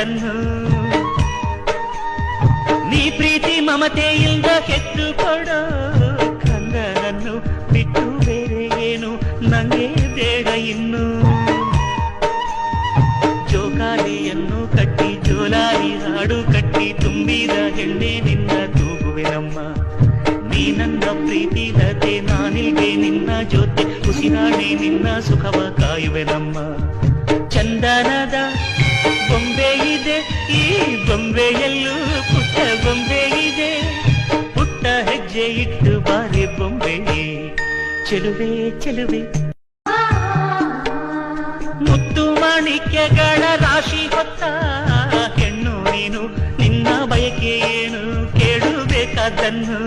ಬೇಕಾದನ್ನು ನೀ ಪ್ರೀತಿ ಮಮತೆಯಿಂದ ಕೆತ್ತು ಕೊಡೋ ಕಂದನನ್ನು ಬಿಟ್ಟು ಬೇರೆ ಏನು ನಂಗೆ ಬೇಡ ಇನ್ನು ಜೋಕಾಲಿಯನ್ನು ಕಟ್ಟಿ ಜೋಲಾರಿ ಹಾಡು ಕಟ್ಟಿ ತುಂಬಿದ ಹೆಣ್ಣೆ ನಿನ್ನ ತೂಗುವೆನಮ್ಮ ನೀ ನನ್ನ ಪ್ರೀತಿ ಲತೆ ನಾನಿಲ್ವೇ ನಿನ್ನ ಜೊತೆ ಉಸಿರಾಡಿ ನಿನ್ನ ಸುಖವ ಕಾಯುವೆನಮ್ಮ ಚಂದನದ ಬೊಂಬೆ ಇದೆ ಈ ಬೊಂಬೆಯಲ್ಲೂ ಪುಟ್ಟ ಬೊಂಬೆ ಇದೆ ಪುಟ್ಟ ಹೆಜ್ಜೆ ಇಟ್ಟು ಬಾರಿ ಬೊಂಬೆ ಚೆಲುವೆ ಚೆಲುವೆ ಮುತ್ತು ಮಾಣಿಕ್ಯಗಳ ರಾಶಿ ಹೊತ್ತ ಹೆಣ್ಣು ನೀನು ನಿನ್ನ ಬಯಕೆ ಏನು ಕೇಳಬೇಕಾದನ್ನು